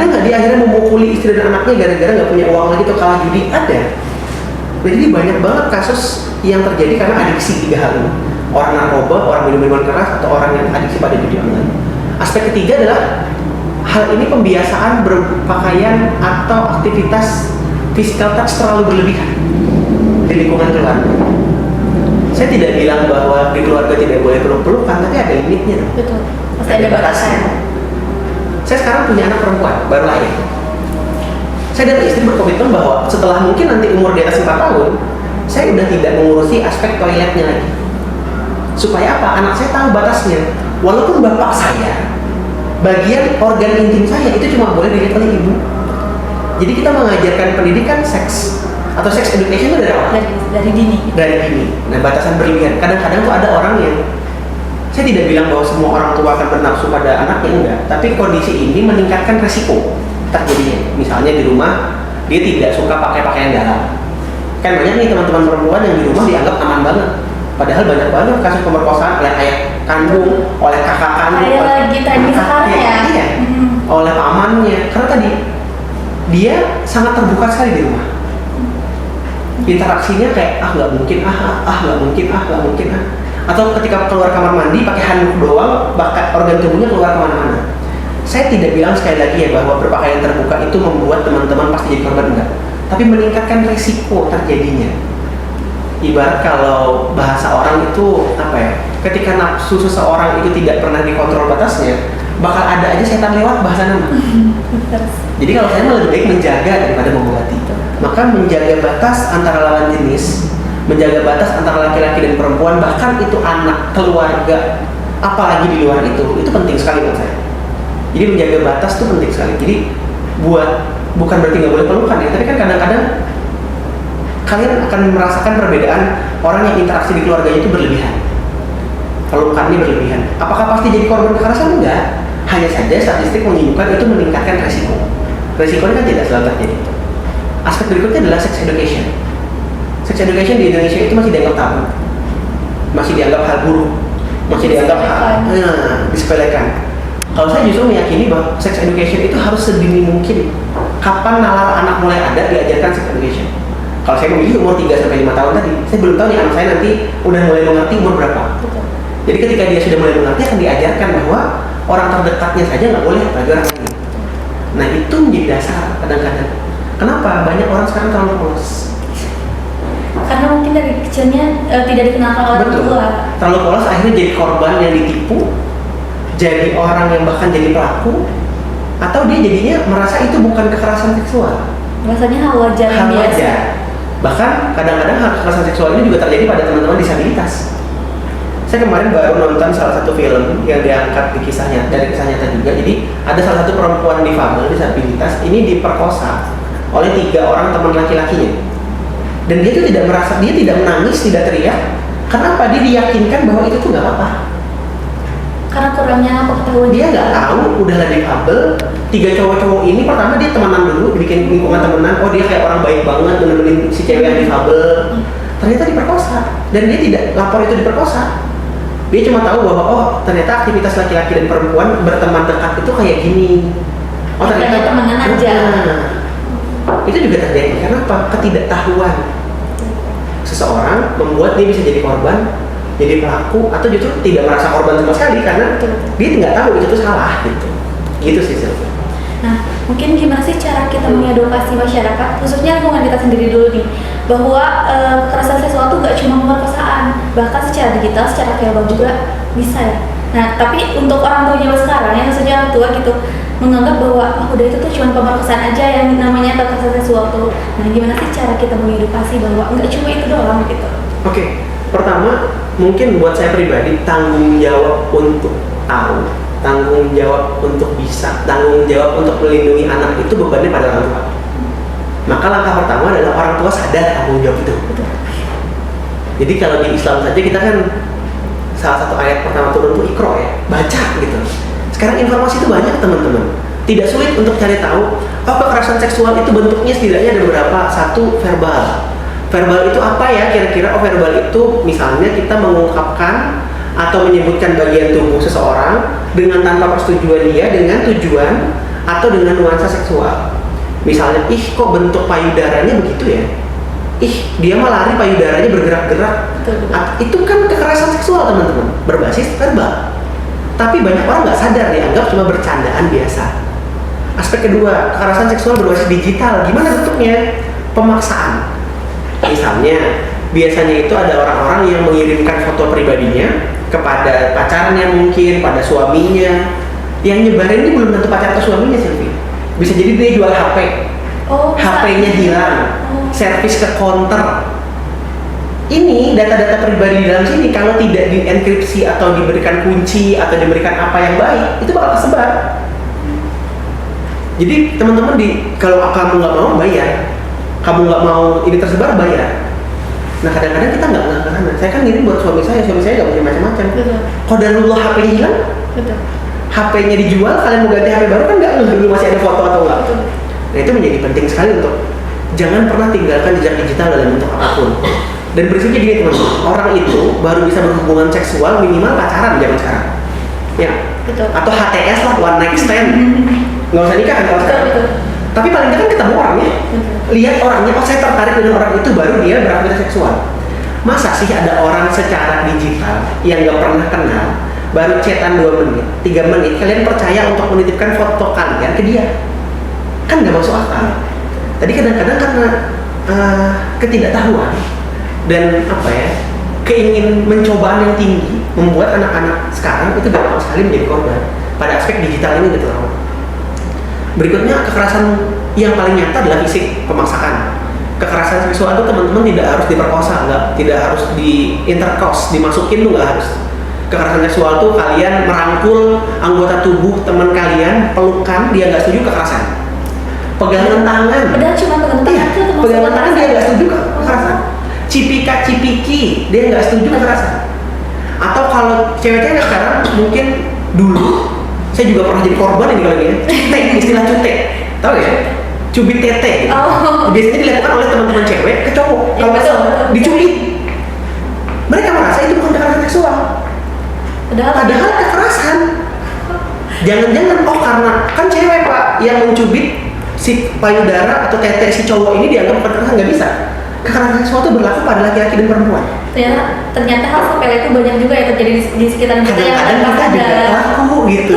nggak dia akhirnya memukuli istri dan anaknya gara-gara nggak punya uang lagi atau kalah judi? Ada. Jadi banyak banget kasus yang terjadi karena adiksi tiga hal ini. Orang narkoba, orang minum-minuman keras, atau orang yang adiksi pada judi online. Aspek ketiga adalah hal ini pembiasaan berpakaian atau aktivitas physical touch terlalu berlebihan di lingkungan keluarga. Saya tidak bilang bahwa di keluarga tidak boleh peluk-pelukan, tapi ada limitnya. Betul. Pasti ada batasnya. Saya sekarang punya anak perempuan, baru lahir. Saya dan istri berkomitmen bahwa setelah mungkin nanti umur di atas 4 tahun, saya udah tidak mengurusi aspek toiletnya lagi. Supaya apa? Anak saya tahu batasnya. Walaupun bapak saya, bagian organ intim saya itu cuma boleh dilihat oleh ibu. Jadi kita mengajarkan pendidikan seks atau sex education itu dari awal. Dari dini. Dari dini. Nah, batasan berlebihan. Kadang-kadang tuh ada orang yang, saya tidak bilang bahwa semua orang tua akan bernafsu pada anaknya, enggak. Tapi kondisi ini meningkatkan resiko terjadinya. Misalnya di rumah dia tidak suka pakai pakaian dalam. Kan banyak nih teman-teman perempuan yang di rumah dianggap aman banget. Padahal banyak banget kasus pemerkosaan oleh ayah kandung, oleh kakak kandung, Kayak lagi trending sekarang ya. Iya. Oleh pamannya. Karena tadi dia sangat terbuka sekali di rumah. Interaksinya kayak nggak mungkin, nggak mungkin. Atau ketika keluar kamar mandi pakai handuk doang, bahkan organ tubuhnya keluar kemana-mana. Saya tidak bilang sekali lagi ya bahwa berpakaian terbuka itu membuat teman-teman pasti jadi korban, enggak. Tapi meningkatkan risiko terjadinya. Ibarat kalau bahasa orang itu ketika nafsu seseorang itu tidak pernah dikontrol batasnya, bakal ada aja setan lewat bahasa nama. Jadi kalau saya lebih baik menjaga daripada mengobati. Maka menjaga batas antara lawan jenis, menjaga batas antara laki-laki dan perempuan, bahkan itu anak, keluarga, apalagi di luar itu penting sekali buat saya. Jadi menjaga batas itu penting sekali. Jadi bukan berarti nggak boleh pelukan ya, tapi kan kadang-kadang kalian akan merasakan perbedaan orang yang interaksi di keluarganya itu berlebihan. Pelukannya berlebihan. Apakah pasti jadi korban kekerasan? Enggak. Hanya saja statistik menunjukkan itu meningkatkan resiko. Resikonya kan tidak selalu terjadi. Aspek berikutnya adalah sex education. Sex education di Indonesia itu masih dianggap tabu, masih dianggap hal buruk, masih dianggap disepelekan. Kalau saya justru meyakini bahwa sex education itu harus sedini mungkin. Kapan nalar anak mulai ada diajarkan sex education? Kalau saya memilih umur 3-5 tahun tadi, saya belum tahu nih anak saya nanti udah mulai mengerti umur berapa. Betul. Jadi ketika dia sudah mulai mengerti akan diajarkan bahwa orang terdekatnya saja nggak boleh, apalagi orang lain. Nah itu menjadi dasar kadang-kadang. Kenapa banyak orang sekarang terlalu polos? Karena mungkin dari kecilnya tidak dikenalkan orang tua. Terlalu polos akhirnya jadi korban yang ditipu, jadi orang yang bahkan jadi pelaku, atau dia jadinya merasa itu bukan kekerasan seksual. Rasanya hal wajar yang biasa. Bahkan kadang-kadang hal kekerasan seksual ini juga terjadi pada teman-teman disabilitas. Saya kemarin baru nonton salah satu film yang diangkat dari kisah nyata juga. Jadi ada salah satu perempuan difabel disabilitas ini diperkosa oleh 3 orang teman laki-lakinya. Dan dia tuh tidak merasa, dia tidak menangis, tidak teriak. Kenapa? Dia diyakinkan bahwa itu tuh nggak apa-apa. Karena kurangnya pengetahuan. Dia nggak tahu, udahlah difabel. 3 cowok-cowok ini pertama dia temenan dulu, bikin lingkungan temenan. Oh dia kayak orang baik banget, nemenin si cewek yang difabel. Ternyata diperkosa, dan dia tidak lapor itu diperkosa. Dia cuma tahu bahwa ternyata aktivitas laki-laki dan perempuan berteman dekat itu kayak gini. Ternyata temenan aja. Itu juga terjadi karena apa? Ketidaktahuan seseorang membuat dia bisa jadi korban, jadi pelaku, atau justru tidak merasa korban sama sekali karena dia nggak tahu itu tuh salah gitu. Gitu sih Silvia. Nah, mungkin gimana sih cara kita mengedukasi masyarakat, khususnya lingkungan kita sendiri dulu nih, bahwa kekerasan seksual itu gak cuma pemerkosaan, bahkan secara digital, secara verbal juga bisa ya. Nah, tapi untuk orang tua zaman sekarang, yang khususnya orang tua gitu, menganggap bahwa udah itu tuh cuma pemerkosaan aja yang namanya kekerasan seksual tuh. Nah, gimana sih cara kita mengedukasi bahwa enggak cuma itu doang gitu? Oke, pertama mungkin buat saya pribadi tanggung jawab untuk tahu, tanggung jawab untuk bisa, tanggung jawab untuk melindungi anak itu bebannya pada orang tua. Maka langkah pertama adalah orang tua sadar tanggung jawab itu. Betul. Jadi kalau di Islam saja kita kan salah satu ayat pertama turun itu Iqra ya, baca gitu. Sekarang informasi itu banyak teman-teman. Tidak sulit untuk cari tahu, kekerasan seksual itu bentuknya setidaknya ada beberapa. Satu, verbal. Verbal itu apa ya kira-kira? Verbal itu misalnya kita mengungkapkan atau menyebutkan bagian tubuh seseorang dengan tanpa persetujuan dia, dengan tujuan atau dengan nuansa seksual. Misalnya, ih kok bentuk payudaranya begitu ya? Ih dia mah lari payudaranya bergerak-gerak. Itu kan kekerasan seksual teman-teman, berbasis verbal. Tapi banyak orang nggak sadar, dianggap cuma bercandaan biasa. Aspek kedua, kekerasan seksual berbasis digital. Gimana bentuknya? Pemaksaan. Misalnya, biasanya itu ada orang-orang yang mengirimkan foto pribadinya kepada pacarnya mungkin, pada suaminya. Yang nyebarin ini belum tentu pacar atau suaminya Silvi. Bisa jadi dia jual HP. HP-nya hilang. Servis ke counter. Ini data-data pribadi di dalam sini kalau tidak dienkripsi atau diberikan kunci atau diberikan apa yang baik, itu bakal tersebar. Jadi teman-teman kalau kamu nggak mau bayar, kamu nggak mau ini tersebar bayar. Nah kadang-kadang kita nggak ke sana. Saya kan ngirim buat suami saya nggak punya macam-macam. Qadarullah HP-nya hilang, HP-nya dijual, kalian mau ganti HP baru kan nggak dulu masih ada foto atau nggak. Nah itu menjadi penting sekali untuk jangan pernah tinggalkan jejak digital dalam bentuk apapun. Dan prinsipnya gini teman-teman, orang itu baru bisa berhubungan seksual minimal pacaran zaman sekarang, ya, betul. Atau HTS lah, one night stand, nggak usah nikah kan kalau sekarang. Tapi paling nggak kan ketemu orangnya, lihat orangnya, oh saya tertarik dengan orang itu, baru dia beraktivitas seksual. Masa sih ada orang secara digital yang nggak pernah kenal, baru chatan 2 menit, 3 menit, kalian percaya untuk menitipkan foto kalian ke dia? Kan nggak masuk akal. Tadi kadang-kadang karena ketidaktahuan dan keingin mencobaan yang tinggi membuat anak-anak sekarang itu gampang sekali menjadi korban pada aspek digital ini gitu. Berikutnya kekerasan yang paling nyata adalah fisik, pemaksaan. Kekerasan seksual itu teman-teman tidak harus diperkosa, tidak harus di intercourse, dimasukin tuh nggak harus. Kekerasan seksual tuh kalian merangkul anggota tubuh teman kalian, pelukan, dia nggak setuju kekerasan. Pegangan tangan. Padahal cuma pegangan tangan itu pegangan tangan dia nggak setuju kekerasan. Cipika-cipiki dia nggak setuju kekerasan. Atau kalau cewek-cewek sekarang mungkin dulu saya juga pernah jadi korban ini kali ya. Cute, istilah cute, tahu ya? Cubit tete. Gitu. Biasanya dilakukan oleh teman-teman cewek ke cowok. Kalau dicubit, mereka merasa itu bukan kekerasan seksual. Padahal kekerasan. Jangan-jangan karena kan cewek pak yang mencubit si payudara atau tete si cowok ini dianggap kekerasan, nggak bisa. Kekerasan seksual itu berlaku pada laki-laki dan perempuan. Ternyata hal sepele itu banyak juga yang terjadi di sekitar kita yang kadang-kadang kita juga pelaku gitu.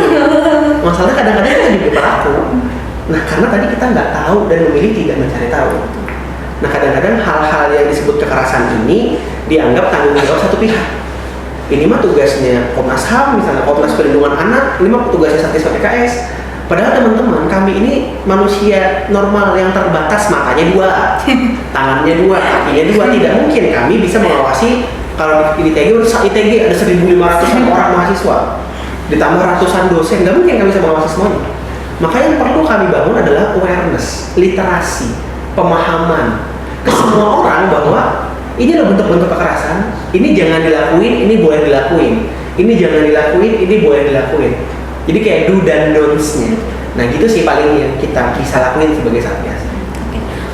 Masalahnya kadang-kadang kita juga pelaku. Nah karena tadi kita nggak tahu dan memilih tidak mencari tahu. Nah kadang-kadang hal-hal yang disebut kekerasan ini dianggap tanggung jawab satu pihak. Ini mah tugasnya Komnas HAM, misalnya Komnas Perlindungan Anak, ini mah tugasnya Satgas PKS. Padahal teman-teman, kami ini manusia normal yang terbatas, matanya 2, tangannya 2, kakinya 2. Tidak mungkin kami bisa mengawasi. Kalau di ITG ada 1.500 orang mahasiswa, ditambah ratusan dosen, nggak mungkin kami bisa mengawasi semuanya. Maka yang perlu kami bangun adalah awareness, literasi, pemahaman ke semua orang bahwa ini loh bentuk-bentuk kekerasan, ini jangan dilakuin, ini boleh dilakuin, ini jangan dilakuin, ini boleh dilakuin. Jadi kayak do dan don'ts-nya. Nah gitu sih paling yang kita bisa lakuin sebagai Satgas.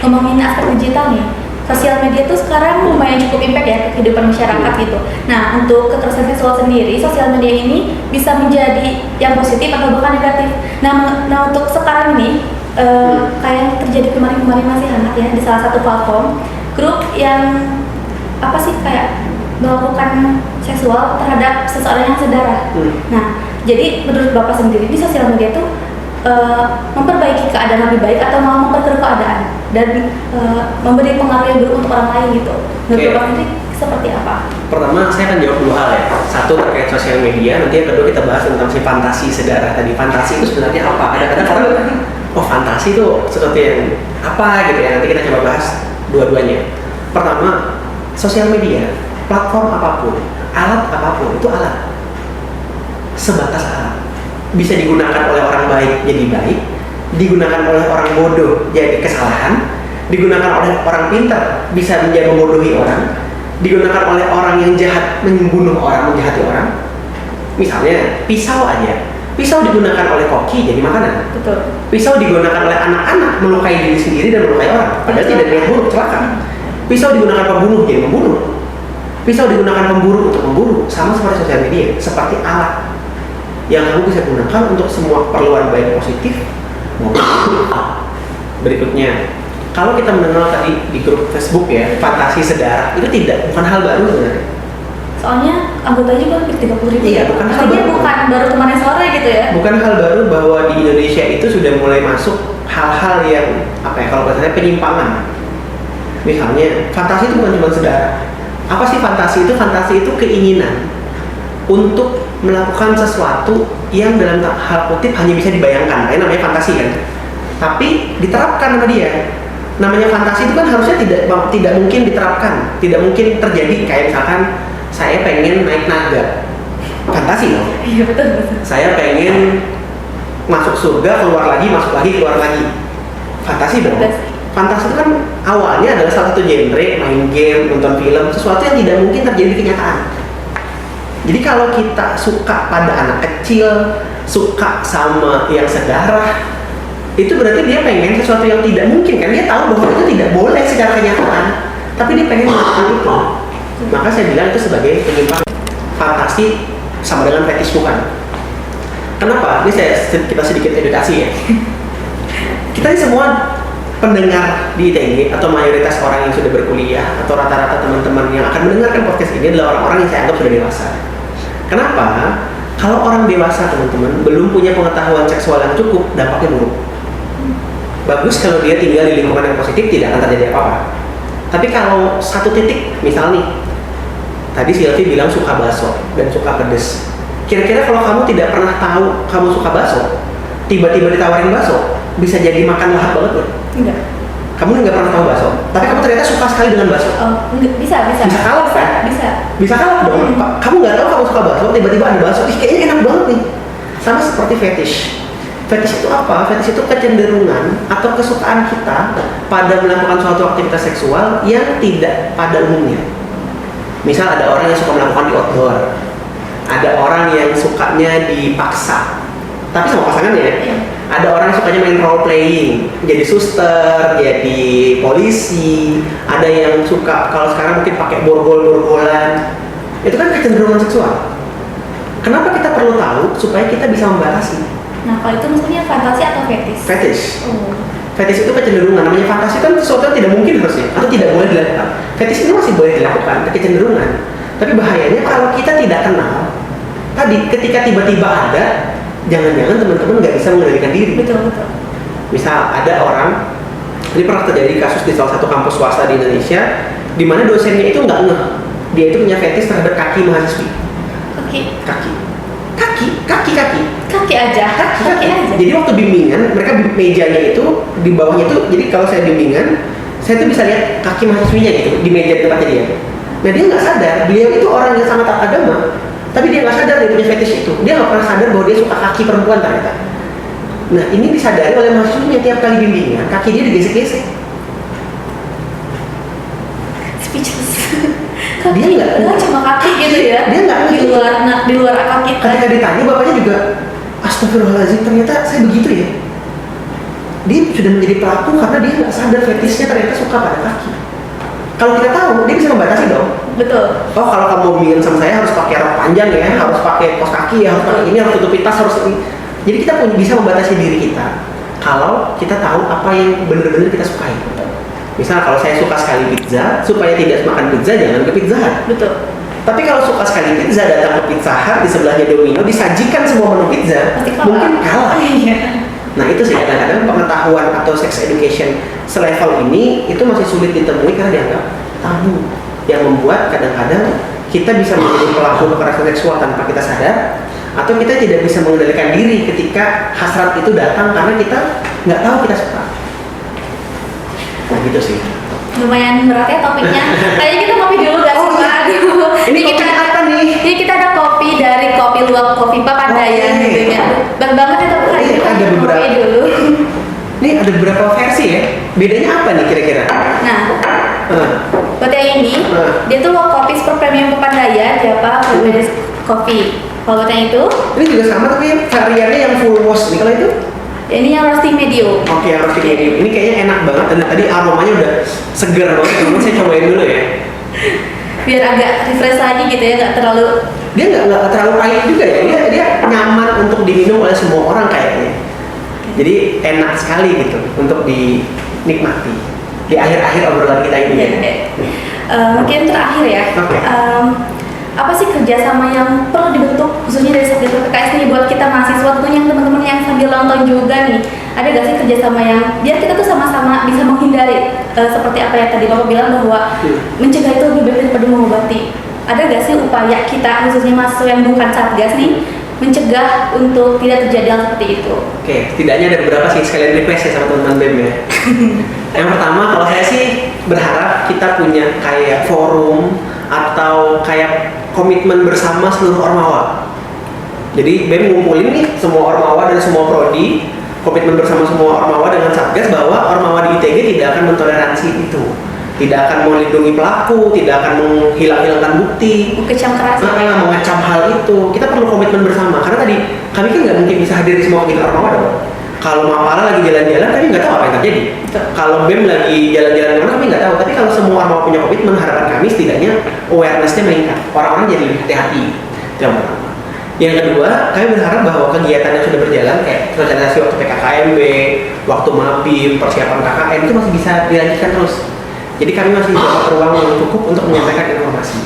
Ngomongin aspek digital nih, sosial media tuh sekarang lumayan cukup impact ya ke kehidupan masyarakat gitu. Nah untuk kekerasan seksual sendiri, sosial media ini bisa menjadi yang positif atau bahkan negatif. Nah untuk sekarang ini kayak yang terjadi kemarin-kemarin masih hangat ya di salah satu platform grup yang kayak melakukan seksual terhadap seseorang yang sedara. Nah jadi menurut Bapak sendiri di sosial media tuh memperbaiki keadaan lebih baik atau malah memperkeruh keadaan dan memberi pengaruh yang buruk untuk orang lain gitu. Menurut Bapak sendiri seperti apa? Pertama, saya akan jawab 2 hal ya. Satu terkait sosial media, nanti yang kedua kita bahas tentang si fantasi sedarah tadi. Fantasi itu sebenarnya apa? Kadang-kadang orang bilang, oh fantasi itu sesuatu yang apa gitu ya. Nanti kita coba bahas dua-duanya. Pertama, sosial media, platform apapun, alat apapun, itu alat. Sebatas alat. Bisa digunakan oleh orang baik jadi baik, digunakan oleh orang bodoh jadi kesalahan, digunakan oleh orang pintar bisa menjadi membodohi orang, digunakan oleh orang yang jahat membunuh orang, menjahati orang. Misalnya pisau aja, pisau digunakan oleh koki jadi makanan. Betul. Pisau digunakan oleh anak-anak melukai diri sendiri dan melukai orang, padahal tidak niat buruk, celaka. Pisau digunakan pembunuh jadi membunuh. Pisau digunakan pemburu untuk memburu, sama seperti sosial media, seperti alat yang kamu bisa gunakan untuk semua keperluan baik positif maupun negatif. Berikutnya, kalau kita mengenal tadi di grup Facebook ya, fantasi sedarah itu bukan hal baru sebenarnya. Soalnya anggotanya juga hampir 30.000. Iya, bukan hal Artinya baru. bukan baru kemarin sore gitu ya. Bukan hal baru bahwa di Indonesia itu sudah mulai masuk hal-hal yang kalau bahasanya penyimpangan. Misalnya, fantasi itu bukan cuma sedarah. Apa sih fantasi itu? Fantasi itu keinginan untuk melakukan sesuatu yang dalam hal kutip hanya bisa dibayangkan. Ini namanya fantasi kan. Tapi diterapkan sama dia. Namanya fantasi itu kan harusnya tidak mungkin diterapkan, tidak mungkin terjadi. Kayak misalkan saya pengen naik naga, fantasi loh. Iya betul. Saya pengen masuk surga, keluar lagi, masuk lagi, keluar lagi, fantasi dong. Fantasi itu kan awalnya adalah salah satu genre, main game, nonton film, sesuatu yang tidak mungkin terjadi di kenyataan. Jadi kalau kita suka pada anak kecil, suka sama yang sedarah, itu berarti dia pengen sesuatu yang tidak mungkin kan. Dia tahu bahwa itu tidak boleh secara kenyataan, tapi dia pengen melakukan itu. Maka saya bilang itu sebagai penyimpangan. Fantasi sama dengan fetish bukan. Kenapa? Ini kita sedikit edukasi ya. Kita ini semua pendengar di ITG atau mayoritas orang yang sudah berkuliah atau rata-rata teman-teman yang akan mendengarkan podcast ini adalah orang-orang yang saya anggap sudah dewasa. Kenapa? Kalau orang dewasa teman-teman belum punya pengetahuan seksual yang cukup, dampaknya buruk. Bagus kalau dia tinggal di lingkungan yang positif, tidak akan terjadi apa-apa. Tapi kalau satu titik, misal nih, tadi Silvi bilang suka bakso dan suka pedes. Kira-kira kalau kamu tidak pernah tahu kamu suka bakso, tiba-tiba ditawarin bakso, bisa jadi makan lahap banget loh. Enggak. Kamu nggak pernah tahu bakso, tapi kamu ternyata suka sekali dengan bakso. Oh, enggak, bisa. Bisa kalah kan? Bisa kalah dong. Kamu nggak tahu kamu suka bakso, tiba-tiba ada bakso, kayaknya enak banget nih. Sama seperti fetish. Fetish itu apa? Fetish itu kecenderungan atau kesukaan kita pada melakukan suatu aktivitas seksual yang tidak pada umumnya. Misal ada orang yang suka melakukan di outdoor, ada orang yang sukanya dipaksa, tapi sama pasangannya. Ada orang yang sukanya main role playing, jadi suster, jadi polisi. Ada yang suka kalau sekarang mungkin pakai borgol-borgolan. Itu kan kecenderungan seksual. Kenapa kita perlu tahu supaya kita bisa membatasi? Nah, kalau itu maksudnya fantasi atau fetish? Fetish. Oh. Fetish itu kecenderungan. Namanya fantasi kan sesuatu yang tidak mungkin harusnya atau tidak boleh dilakukan. Fetish itu masih boleh dilakukan, kecenderungan. Tapi bahayanya kalau kita tidak kenal. Tadi ketika tiba-tiba ada, jangan-jangan teman-teman nggak bisa mengendalikan diri. Betul. Misal ada orang, ini pernah terjadi kasus di salah satu kampus swasta di Indonesia, di mana dosennya itu nggak ngeh, dia itu punya fetish terhadap kaki mahasiswi. Kaki aja. Jadi waktu bimbingan, mereka mejanya itu di bawahnya itu, jadi kalau saya bimbingan, saya tuh bisa lihat kaki mahasiswinya gitu di meja tempatnya dia. Nah dia nggak sadar, beliau itu orang yang sangat taat agama. Tapi dia nggak sadar dia punya fetish itu. Dia nggak pernah sadar bahwa dia suka kaki perempuan ternyata. Nah ini disadari oleh mahasiswanya tiap kali bimbingan, kaki dia digesek-gesek. Speechless. Dia nggak cuma kaki gitu ya. Dia nggak di luar kaki. Ketika ditanya bapaknya juga, astagfirullahaladzim, ternyata saya begitu ya. Dia sudah menjadi pelaku karena dia nggak sadar fetishnya ternyata suka pada kaki. Kalau kita tahu, dia bisa membatasi dong. Betul. Oh kalau kamu bimbingan sama saya harus pakai rok panjang ya, harus pakai kaos kaki ya, harus pakai ini, harus tutupi tas, harus ini. Jadi kita pun bisa membatasi diri kita kalau kita tahu apa yang benar-benar kita sukai. Misal kalau saya suka sekali pizza, supaya tidak makan pizza jangan ke Pizza Hut. Betul. Tapi kalau suka sekali pizza, datang ke Pizza Hut, di sebelahnya Domino, disajikan semua menu pizza, mungkin kalah. Nah itu sih kadang-kadang pengetahuan atau sex education selevel ini itu masih sulit ditemui karena dianggap tabu, yang membuat kadang-kadang kita bisa menjadi pelaku kekerasan seksual tanpa kita sadar, atau kita tidak bisa mengendalikan diri ketika hasrat itu datang karena kita nggak tahu kita suka. Nah gitu sih. Lumayan berat ya topiknya. Kayaknya kita ngopi dulu gak sih? Aduh. Ini kopi apa nih? Ini kita ada kopi dari Kopi Luwak Kopi Papandayan gitu ya. Berat banget ya tapi hari ini ada beberapa. Kopi dulu. Ini ada beberapa versi ya. Bedanya apa nih kira-kira? Nah, buat yang ini, dia tuh Luwak Kopi super premium Papandayan, ya Pak, Blueberry Coffee. Kalau buat yang itu, ini juga sama tapi variannya yang full wash nih. Kalau itu? Ini yang roasting medium. Oke, yang roasting medium. Ini kayaknya enak banget dan tadi aromanya udah seger banget. Teman saya cobain dulu ya. Biar agak refresh lagi gitu ya, nggak terlalu. Dia nggak terlalu pahit juga ya. Dia nyaman untuk diminum oleh semua orang kayaknya. Jadi enak sekali gitu untuk dinikmati di akhir-akhir obrolan kita ini. Mungkin terakhir ya. Oke. Apa sih kerjasama yang perlu dibentuk khususnya dari Satgas PPKS nih buat kita mahasiswa tentunya teman-teman yang sambil nonton juga nih, ada gak sih kerjasama yang biar kita tuh sama-sama bisa menghindari seperti apa yang tadi Bapak bilang bahwa mencegah itu lebih baik daripada mengobati. Ada gak sih upaya kita khususnya mahasiswa yang bukan Satgas nih mencegah untuk tidak terjadi hal seperti itu? Oke, setidaknya ada beberapa sih sekalian request ya sama teman-teman BEM ya. Yang pertama, kalau saya sih berharap kita punya kayak forum atau kayak komitmen bersama seluruh ormawa. Jadi BEM ngumpulin nih semua ormawa dan semua prodi, komitmen bersama semua ormawa dengan Satgas bahwa ormawa di ITG tidak akan mentoleransi itu, tidak akan melindungi pelaku, tidak akan menghilangkan bukti, mengecam keras, mengecam hal itu. Kita perlu komitmen bersama karena tadi kami kan nggak mungkin bisa hadir di semua kegiatan ormawa dong. Kalau Mapala lagi jalan-jalan, kami nggak tahu apa yang terjadi. Kalau BEM lagi jalan-jalan kemana, kami nggak tahu. Tapi kalau semua ormawa punya komitmen, harapan kami setidaknya awareness-nya meningkat. Orang-orang jadi lebih hati-hati. Itu yang pertama. Yang kedua, kami berharap bahwa kegiatan yang sudah berjalan kayak sosialisasi waktu PKKMB, waktu MABIM, persiapan KKN itu masih bisa dilanjutkan terus. Jadi kami masih dapat ruang yang cukup untuk menyampaikan informasi.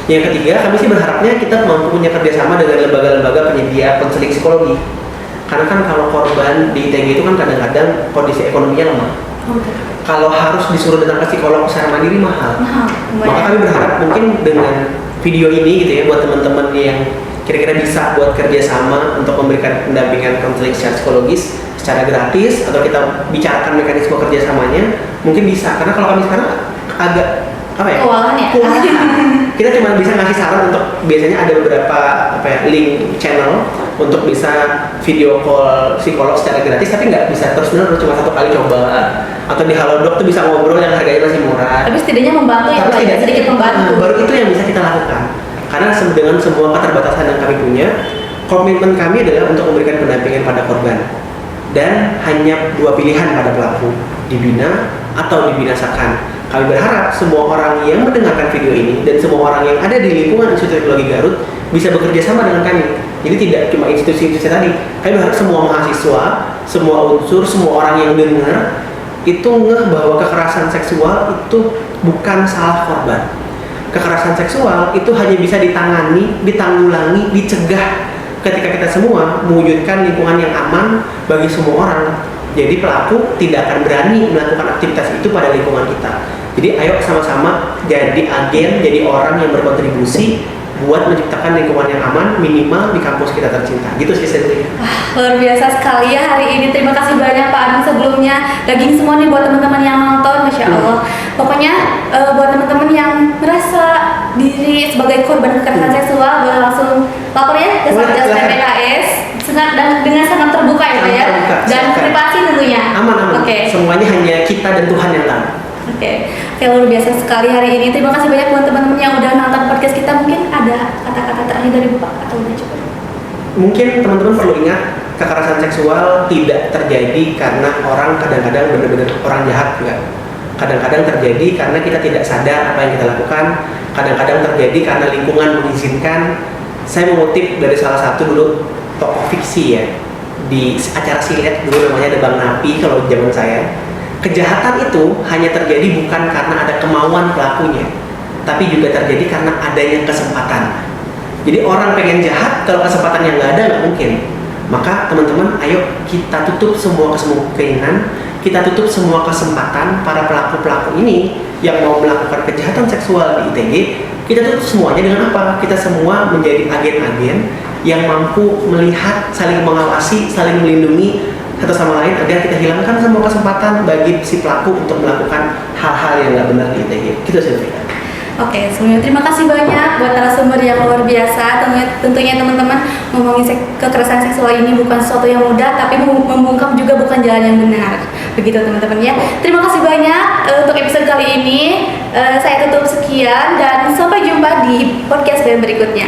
Yang ketiga, kami sih berharapnya kita mampu punya kerjasama dengan lembaga-lembaga penyedia konseling psikologi. Karena kan kalau korban di ITG itu kan kadang-kadang kondisi ekonominya lemah. Kalau harus disuruh datang ke psikolog secara mandiri mahal. Maka kami berharap mungkin dengan video ini gitu ya buat teman-teman yang kira-kira bisa buat kerjasama untuk memberikan pendampingan konseling secara psikologis secara gratis atau kita bicarakan mekanisme kerjasamanya mungkin bisa. Karena kalau kami sekarang agak apa ya? Kewalahan ya. Kita cuma bisa ngasih saran untuk biasanya ada beberapa link channel untuk bisa video call psikolog secara gratis tapi nggak bisa terus menerus, cuma satu kali coba atau di Halodoc tuh bisa ngobrol yang harganya masih murah. Tapi setidaknya membantu ya, Pak, sedikit membantu. Baru itu yang bisa kita lakukan. Karena dengan semua keterbatasan yang kami punya, komitmen kami adalah untuk memberikan pendampingan pada korban. Dan hanya dua pilihan pada pelaku, dibina atau dibinasakan. Kami berharap semua orang yang mendengarkan video ini dan semua orang yang ada di lingkungan Institut Teknologi Garut bisa bekerja sama dengan kami. Jadi tidak cuma institusi-institusi tadi. Kami berharap semua mahasiswa, semua unsur, semua orang yang dengar itu ngeh bahwa kekerasan seksual itu bukan salah korban. Kekerasan seksual itu hanya bisa ditangani, ditanggulangi, dicegah ketika kita semua mewujudkan lingkungan yang aman bagi semua orang. Jadi pelaku tidak akan berani melakukan aktivitas itu pada lingkungan kita. Jadi ayo sama-sama jadi agen, jadi orang yang berkontribusi buat menciptakan lingkungan yang aman minimal di kampus kita tercinta. Gitu sih Sentri. Luar biasa sekali ya hari ini. Terima kasih banyak Pak Anung sebelumnya. Daging semua nih buat teman-teman yang nonton, Masya Allah. Pokoknya buat teman-teman yang merasa diri sebagai korban kekerasan seksual boleh langsung lapor ya ke Satgas PPKS dan dengan sangat terbuka ya Pak ya. Dan privasi tentunya. Aman. Oke. Semuanya hanya kita dan Tuhan yang tahu. Oke, luar biasa sekali hari ini. Terima kasih banyak buat teman-teman yang udah nonton podcast kita. Mungkin ada kata-kata terakhir dari Bapak atau udah cukup? Mungkin teman-teman perlu ingat kekerasan seksual tidak terjadi karena orang kadang-kadang benar-benar orang jahat, enggak. Kadang-kadang terjadi karena kita tidak sadar apa yang kita lakukan. Kadang-kadang terjadi karena lingkungan mengizinkan. Saya mengutip dari salah satu dulu tokoh fiksi ya di acara silet dulu namanya ada Bang Napi kalau zaman saya. Kejahatan itu hanya terjadi bukan karena ada kemauan pelakunya, tapi juga terjadi karena adanya kesempatan. Jadi orang pengen jahat, kalau kesempatannya nggak ada nggak mungkin. Maka teman-teman, ayo kita tutup semua kemungkinan, kita tutup semua kesempatan para pelaku-pelaku ini yang mau melakukan kejahatan seksual di ITG. Kita tutup semuanya dengan apa? Kita semua menjadi agen-agen yang mampu melihat, saling mengawasi, saling melindungi satu sama lain agar kita hilangkan semua kesempatan bagi si pelaku untuk melakukan hal-hal yang nggak benar di ITG. Gitu sih. Oke, sebelumnya terima kasih banyak buat narasumber yang luar biasa. Tentunya teman-teman, ngomongin kekerasan seksual ini bukan sesuatu yang mudah, tapi membungkam juga bukan jalan yang benar. Begitu teman-teman ya. Terima kasih banyak untuk episode kali ini. Saya tutup sekian dan sampai jumpa di podcast berikutnya.